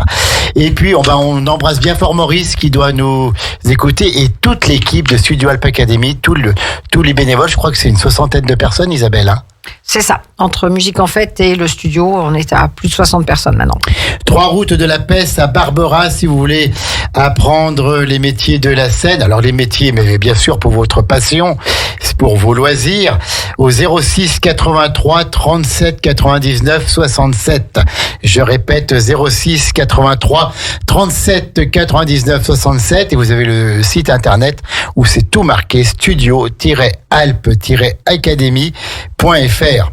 [SPEAKER 3] Et puis on embrasse bien fort Maurice qui doit nous écouter et toute l'équipe de Studio Alp Academy, tous les bénévoles. Je crois que c'est une 60aine de personnes, Isabelle. Hein.
[SPEAKER 4] C'est ça. Entre Musique en Fête et le studio, on est à plus de 60 personnes maintenant. 3
[SPEAKER 3] routes de la Peste à Barbera, si vous voulez apprendre les métiers de la scène. Alors les métiers, mais bien sûr pour votre passion, c'est pour vos loisirs. Au 06 83 37 99 67. Je répète, 06 83 37 99 67. Et vous avez le site internet où c'est tout marqué, studio-alp-academy.fr.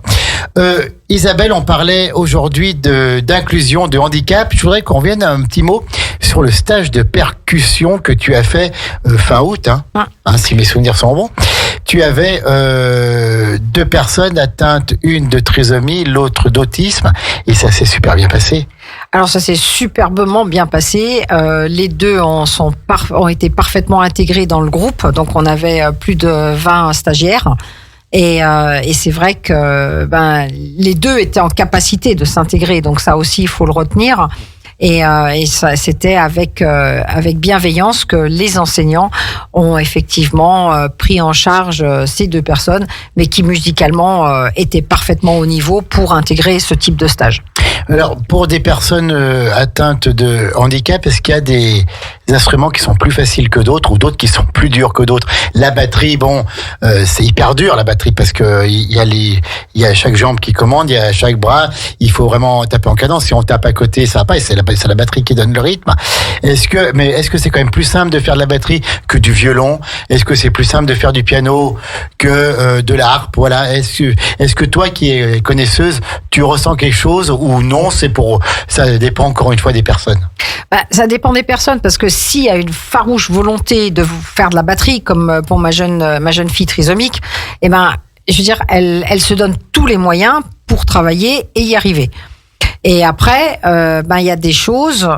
[SPEAKER 3] Isabelle, on parlait aujourd'hui d'inclusion, de handicap. Je voudrais qu'on revienne un petit mot sur le stage de percussion que tu as fait fin août, si mes souvenirs sont bons. Tu avais 2 personnes atteintes, une de trisomie, l'autre d'autisme, et ça s'est super bien passé.
[SPEAKER 4] Alors ça s'est superbement bien passé. Les deux ont été parfaitement intégrés dans le groupe, donc on avait plus de 20 stagiaires. Et c'est vrai que les deux étaient en capacité de s'intégrer, donc ça aussi il faut le retenir. Et ça, c'était avec bienveillance que les enseignants ont effectivement pris en charge ces 2 personnes, mais qui musicalement étaient parfaitement au niveau pour intégrer ce type de stage.
[SPEAKER 3] Alors, pour des personnes atteintes de handicap, est-ce qu'il y a des instruments qui sont plus faciles que d'autres ou d'autres qui sont plus durs que d'autres? La batterie, c'est hyper dur la batterie parce que il y a chaque jambe qui commande, il y a chaque bras, il faut vraiment taper en cadence. Si on tape à côté, ça va pas, et c'est la batterie qui donne le rythme. Est-ce que c'est quand même plus simple de faire de la batterie que du violon? Est-ce que c'est plus simple de faire du piano que de la harpe? Voilà. Est-ce que toi qui es connaisseuse, tu ressens quelque chose ou non? Ça dépend encore une fois des personnes.
[SPEAKER 4] Ça dépend des personnes parce que s'il y a une farouche volonté de faire de la batterie, comme pour ma jeune fille trisomique, je veux dire, elle se donne tous les moyens pour travailler et y arriver. Et après, il y a des choses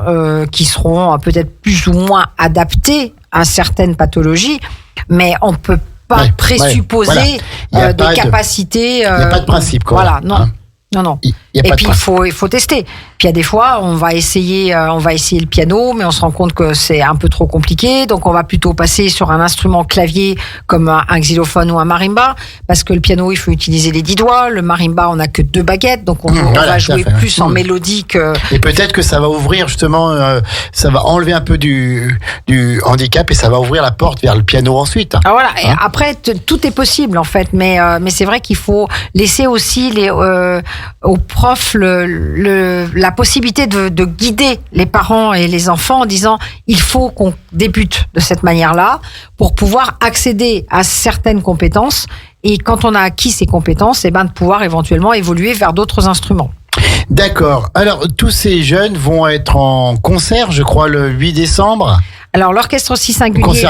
[SPEAKER 4] qui seront peut-être plus ou moins adaptées à certaines pathologies, mais on peut pas présupposer des capacités.
[SPEAKER 3] Il n'y a pas de principe, quoi.
[SPEAKER 4] Voilà, non.
[SPEAKER 3] Hein?
[SPEAKER 4] Non. Et puis il faut tester. Puis il y a des fois, on va essayer le piano, mais on se rend compte que c'est un peu trop compliqué. Donc on va plutôt passer sur un instrument clavier comme un xylophone ou un marimba, parce que le piano, il faut utiliser les 10 doigts. Le marimba, on n'a que 2 baguettes, donc on va jouer plus en mélodie que.
[SPEAKER 3] Et peut-être que ça va ouvrir justement, ça va enlever un peu du handicap et ça va ouvrir la porte vers le piano ensuite.
[SPEAKER 4] Ah voilà. Et après, tout est possible en fait, mais c'est vrai qu'il faut laisser aussi aux profs la possibilité de guider les parents et les enfants en disant il faut qu'on débute de cette manière-là pour pouvoir accéder à certaines compétences et quand on a acquis ces compétences, de pouvoir éventuellement évoluer vers d'autres instruments.
[SPEAKER 3] D'accord. Alors, tous ces jeunes vont être en concert, je crois, le 8 décembre.
[SPEAKER 4] Alors, l'orchestre si singulier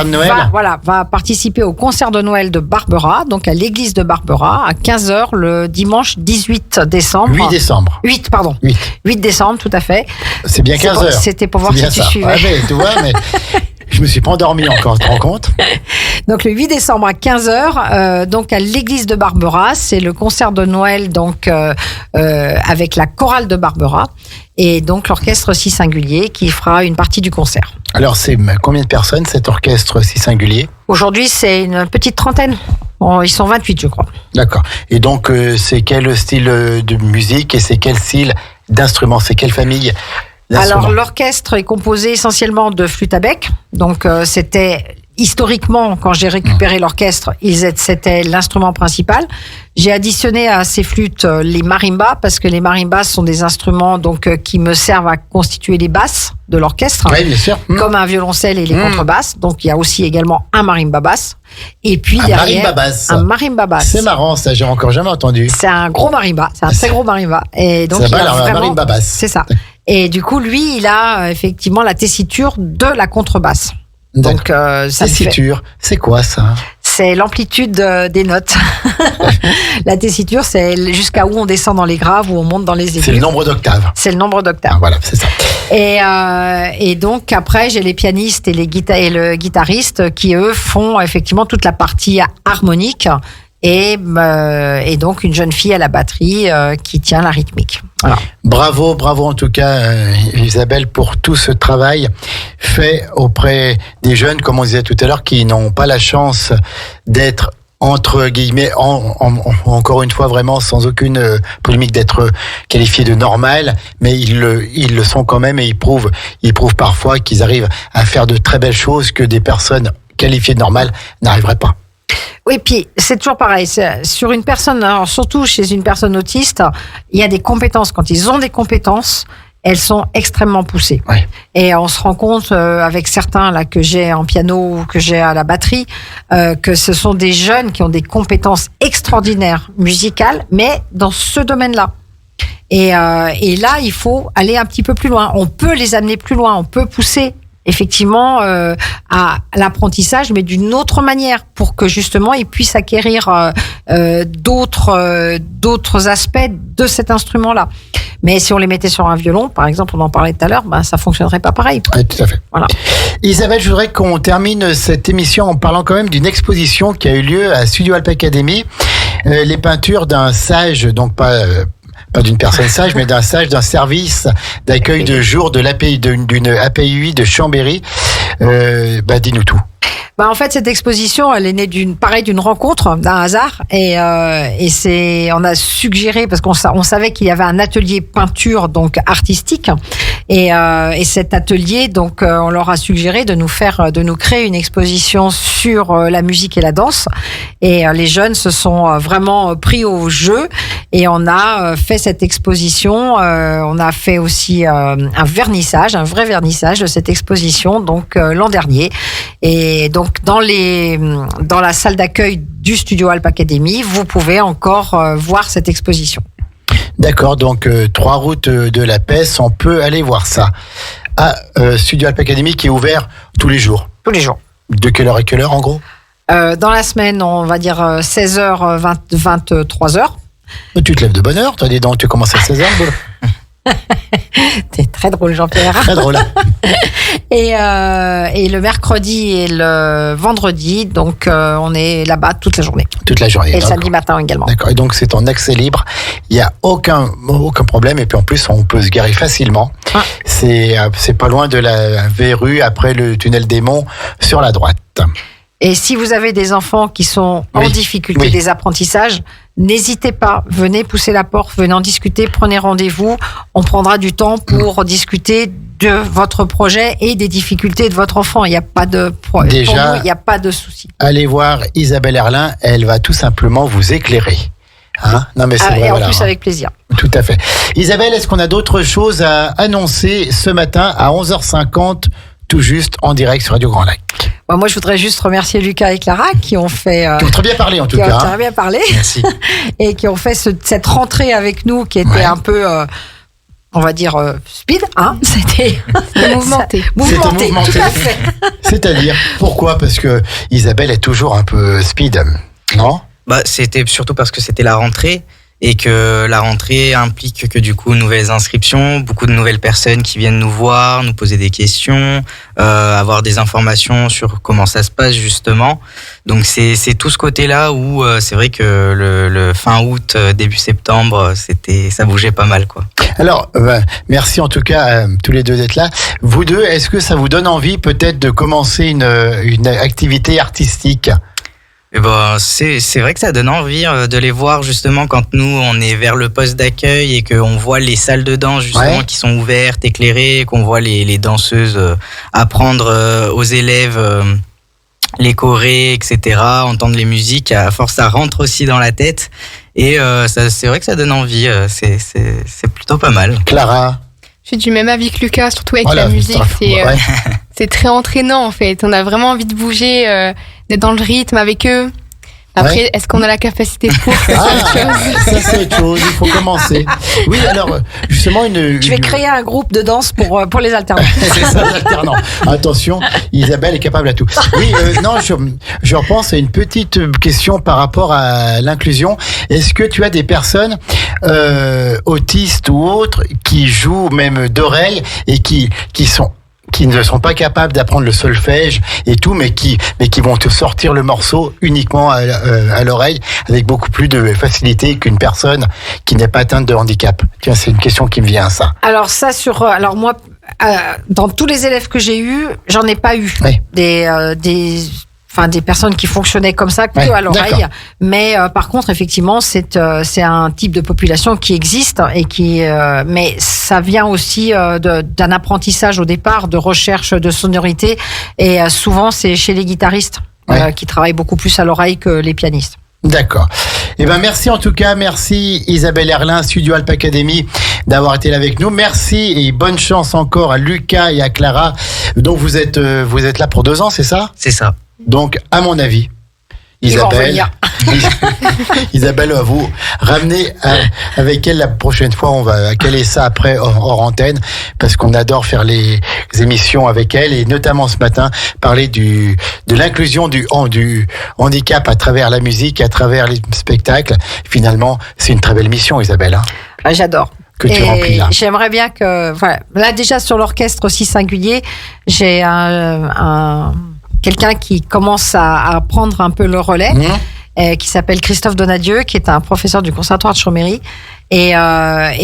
[SPEAKER 4] va participer au concert de Noël de Barbera, donc à l'église de Barbera, à 15h le dimanche 18 décembre.
[SPEAKER 3] 8 décembre.
[SPEAKER 4] 8 décembre, tout à fait.
[SPEAKER 3] C'est bien 15h.
[SPEAKER 4] C'était pour voir si tu suivais.
[SPEAKER 3] Ah, mais, tu vois, mais je me suis pas endormi encore, tu te rends compte?
[SPEAKER 4] Donc le 8 décembre à 15h, donc à l'église de Barbera, c'est le concert de Noël donc avec la chorale de Barbera et donc l'orchestre si singulier qui fera une partie du concert.
[SPEAKER 3] Alors c'est combien de personnes cet orchestre si singulier?
[SPEAKER 4] Aujourd'hui c'est une petite trentaine. Ils sont 28 je crois.
[SPEAKER 3] D'accord. Et donc c'est quel style de musique et c'est quel style d'instrument? C'est quelle famille?
[SPEAKER 4] Alors l'orchestre est composé essentiellement de flûte à bec. Donc c'était historiquement, quand j'ai récupéré l'orchestre, c'était l'instrument principal. J'ai additionné à ces flûtes les marimbas, parce que les marimbas sont des instruments qui me servent à constituer les basses de l'orchestre,
[SPEAKER 3] oui, bien sûr.
[SPEAKER 4] Comme un violoncelle et les contrebasses. Donc il y a aussi également un marimba basse. Et puis derrière, un marimba basse.
[SPEAKER 3] C'est marrant, ça, j'ai encore jamais entendu.
[SPEAKER 4] C'est un gros marimba, c'est un très gros marimba. Et donc
[SPEAKER 3] ça va, un marimba basse.
[SPEAKER 4] C'est ça. Et du coup, lui, il a effectivement la tessiture de la contrebasse. Donc,
[SPEAKER 3] tessiture, c'est quoi ça?
[SPEAKER 4] c'est l'amplitude des notes. La tessiture, c'est jusqu'à où on descend dans les graves, où on monte dans les aigus.
[SPEAKER 3] C'est le nombre d'octaves.
[SPEAKER 4] C'est le nombre d'octaves.
[SPEAKER 3] Ah, voilà, c'est ça.
[SPEAKER 4] Et donc après, j'ai les pianistes et le guitariste qui eux font effectivement toute la partie harmonique et donc une jeune fille à la batterie qui tient la rythmique. Voilà.
[SPEAKER 3] Bravo en tout cas Isabelle pour tout ce travail fait auprès des jeunes, comme on disait tout à l'heure, qui n'ont pas la chance d'être entre guillemets, encore une fois vraiment sans aucune polémique, d'être qualifiés de normal, mais ils le sont quand même, et ils prouvent parfois qu'ils arrivent à faire de très belles choses que des personnes qualifiées de normales n'arriveraient pas.
[SPEAKER 4] Oui, puis c'est toujours pareil. Sur une personne, alors surtout chez une personne autiste, il y a des compétences. Quand ils ont des compétences, elles sont extrêmement poussées.
[SPEAKER 3] Oui.
[SPEAKER 4] Et on se rend compte avec certains là que j'ai en piano ou que j'ai à la batterie que ce sont des jeunes qui ont des compétences extraordinaires musicales, mais dans ce domaine-là. Et là, il faut aller un petit peu plus loin. On peut les amener plus loin. On peut pousser effectivement à l'apprentissage, mais d'une autre manière, pour que justement ils puissent acquérir d'autres aspects de cet instrument-là. Mais si on les mettait sur un violon, par exemple, on en parlait tout à l'heure, ça fonctionnerait pas pareil.
[SPEAKER 3] Oui, tout à fait.
[SPEAKER 4] Voilà.
[SPEAKER 3] Isabelle, je voudrais qu'on termine cette émission en parlant quand même d'une exposition qui a eu lieu à Studio Alp Academy. Les peintures d'un sage, donc pas d'une personne sage, mais d'un service d'accueil de jour de l'API, d'une API de Chambéry. Dis-nous tout.
[SPEAKER 4] En fait, cette exposition, elle est née d'une rencontre, d'un hasard, et on a suggéré, parce qu'on savait qu'il y avait un atelier peinture donc artistique, et cet atelier, donc on leur a suggéré de nous créer une exposition sur la musique et la danse, et les jeunes se sont vraiment pris au jeu, et on a fait cette exposition. On a fait aussi un vrai vernissage de cette exposition, donc l'an dernier, et donc dans la salle d'accueil du Studio Alp Academy, vous pouvez encore voir cette exposition.
[SPEAKER 3] D'accord, donc 3 routes de la Pesse, on peut aller voir ça à Studio Alp Academy, qui est ouvert tous les jours.
[SPEAKER 4] Tous les jours.
[SPEAKER 3] De quelle heure à quelle heure en gros?
[SPEAKER 4] Dans la semaine, on va dire 16h, 23h.
[SPEAKER 3] Tu te lèves de bonne heure, toi, dis donc, tu commences à 16h.
[SPEAKER 4] T'es très drôle, Jean-Pierre.
[SPEAKER 3] Très drôle.
[SPEAKER 4] Et le mercredi et le vendredi, donc on est là-bas toute la journée.
[SPEAKER 3] Toute la journée.
[SPEAKER 4] Et le samedi matin également.
[SPEAKER 3] D'accord. Et donc c'est en accès libre. Il n'y a aucun problème. Et puis en plus, on peut se garer facilement. Ah. C'est pas loin de la verrue, après le tunnel des Monts, sur la droite.
[SPEAKER 4] Et si vous avez des enfants qui sont en difficulté des apprentissages, n'hésitez pas, venez pousser la porte, venez en discuter, prenez rendez-vous. On prendra du temps pour discuter de votre projet et des difficultés de votre enfant. Il n'y a pas de
[SPEAKER 3] Déjà,
[SPEAKER 4] pour nous, il n'y a pas de souci.
[SPEAKER 3] Allez voir Isabelle Herlin, elle va tout simplement vous éclairer. Non, mais c'est vrai,
[SPEAKER 4] et en plus avec plaisir.
[SPEAKER 3] Tout à fait. Isabelle, est-ce qu'on a d'autres choses à annoncer ce matin à 11h50, tout juste en direct sur Radio Grand Lac?
[SPEAKER 4] Moi, je voudrais juste remercier Lucas et Clara qui ont fait...
[SPEAKER 3] qui ont très bien parlé en tout cas.
[SPEAKER 4] Qui ont très bien parlé.
[SPEAKER 3] Merci.
[SPEAKER 4] Et qui ont fait cette rentrée avec nous qui était un peu... on va dire speed, C'était
[SPEAKER 5] mouvementé.
[SPEAKER 4] Mouvementé, tout à fait.
[SPEAKER 3] C'est-à-dire, pourquoi? Parce que Isabelle est toujours un peu speed, non?
[SPEAKER 6] C'était surtout parce que c'était la rentrée, et que la rentrée implique que du coup nouvelles inscriptions, beaucoup de nouvelles personnes qui viennent nous voir, nous poser des questions, avoir des informations sur comment ça se passe justement. Donc c'est tout ce côté-là où c'est vrai que le fin août, début septembre, ça bougeait pas mal quoi.
[SPEAKER 3] Alors merci en tout cas tous les deux d'être là. Vous deux, est-ce que ça vous donne envie peut-être de commencer une activité artistique?
[SPEAKER 6] C'est vrai que ça donne envie de les voir justement quand nous on est vers le poste d'accueil et qu'on voit les salles de danse justement qui sont ouvertes, éclairées, qu'on voit les danseuses apprendre aux élèves les chorés, etc., entendre les musiques. À force, ça rentre aussi dans la tête et c'est vrai que ça donne envie. C'est plutôt pas mal.
[SPEAKER 3] Clara?
[SPEAKER 5] Je suis du même avis que Lucas, surtout avec la musique. C'est très entraînant en fait. On a vraiment envie de bouger, d'être dans le rythme avec eux. Après, est-ce qu'on a la capacité pour faire autre chose?
[SPEAKER 3] Ça c'est autre chose, il faut commencer. Oui, alors justement
[SPEAKER 4] Je vais créer un groupe de danse pour les alternants.
[SPEAKER 3] C'est ça, l'alternant. Attention, Isabelle est capable à tout. Oui, non, je repense à une petite question par rapport à l'inclusion. Est-ce que tu as des personnes autistes ou autres qui jouent même d'oreille et qui ne sont pas capables d'apprendre le solfège et tout, mais qui vont te sortir le morceau uniquement à l'oreille avec beaucoup plus de facilité qu'une personne qui n'est pas atteinte de handicap? Tiens, c'est une question qui me vient, ça.
[SPEAKER 4] Alors alors moi, dans tous les élèves que j'ai eus, j'en ai pas eu
[SPEAKER 3] Oui.
[SPEAKER 4] des personnes qui fonctionnaient comme ça que à l'oreille.
[SPEAKER 3] d'accord.
[SPEAKER 4] Mais par contre, effectivement, c'est un type de population qui existe mais ça vient aussi d'un apprentissage au départ, de recherche de sonorité, et souvent c'est chez les guitaristes qui travaillent beaucoup plus à l'oreille que les pianistes.
[SPEAKER 3] D'accord. Eh ben merci en tout cas, merci Isabelle Erlin, Studio Alp Academy, d'avoir été là avec nous. Merci et bonne chance encore à Lucas et à Clara. Donc vous êtes là pour 2 ans, c'est ça?
[SPEAKER 6] C'est ça.
[SPEAKER 3] Donc à mon avis,
[SPEAKER 4] Ils vont
[SPEAKER 3] Isabelle, Isabelle va vous ramener avec elle la prochaine fois. On va caler ça après hors antenne, parce qu'on adore faire les émissions avec elle, et notamment ce matin parler de l'inclusion du handicap à travers la musique, à travers les spectacles. Finalement, c'est une très belle mission, Isabelle. Hein,
[SPEAKER 4] J'adore.
[SPEAKER 3] que tu remplis là.
[SPEAKER 4] J'aimerais bien que, là déjà sur l'orchestre aussi singulier, j'ai quelqu'un qui commence à prendre un peu le relais, qui s'appelle Christophe Donadieu, qui est un professeur du conservatoire de Chambéry. Et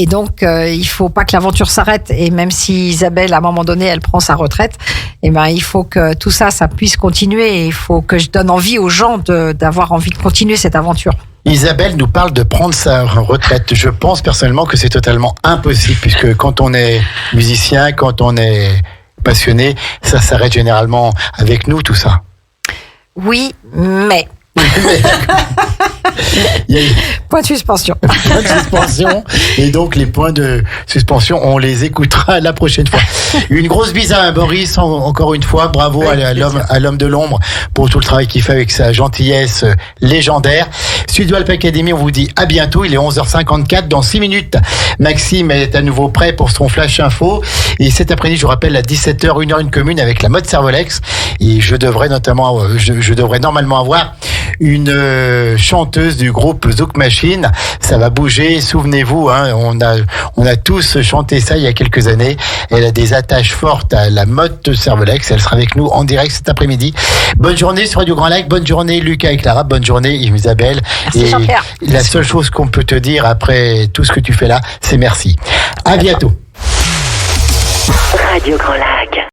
[SPEAKER 4] donc, il faut pas que l'aventure s'arrête. Et même si Isabelle, à un moment donné, elle prend sa retraite, il faut que tout ça puisse continuer. Et il faut que je donne envie aux gens d'avoir envie de continuer cette aventure.
[SPEAKER 3] Isabelle nous parle de prendre sa retraite. Je pense personnellement que c'est totalement impossible, puisque quand on est musicien, quand on est passionné, ça s'arrête généralement avec nous, tout ça.
[SPEAKER 4] Oui, mais...
[SPEAKER 3] Il y a
[SPEAKER 4] Point de suspension.
[SPEAKER 3] point de suspension, et donc les points de suspension, on les écoutera la prochaine fois. Une grosse bise à Boris, encore une fois, bravo à l'homme de l'ombre pour tout le travail qu'il fait avec sa gentillesse légendaire. Studio Alp Academy, on vous dit à bientôt. Il est 11h54, dans 6 minutes. Maxime est à nouveau prêt pour son flash info, et cet après-midi, je vous rappelle, à 17h, 1h1 commune avec la mode Servolex, et je devrais normalement avoir une chanteuse du groupe Zouk Machine. Ça va bouger, souvenez-vous, hein, on a tous chanté ça il y a quelques années. Elle a des attaches fortes à la mode Servolex. Elle sera avec nous en direct cet après-midi. Bonne journée sur Radio Grand Lac, bonne journée Lucas et Clara, bonne journée Isabelle.
[SPEAKER 4] Merci Jean-Pierre.
[SPEAKER 3] La seule chose qu'on peut te dire après tout ce que tu fais là, c'est merci. À bientôt.
[SPEAKER 7] Radio Grand Lac.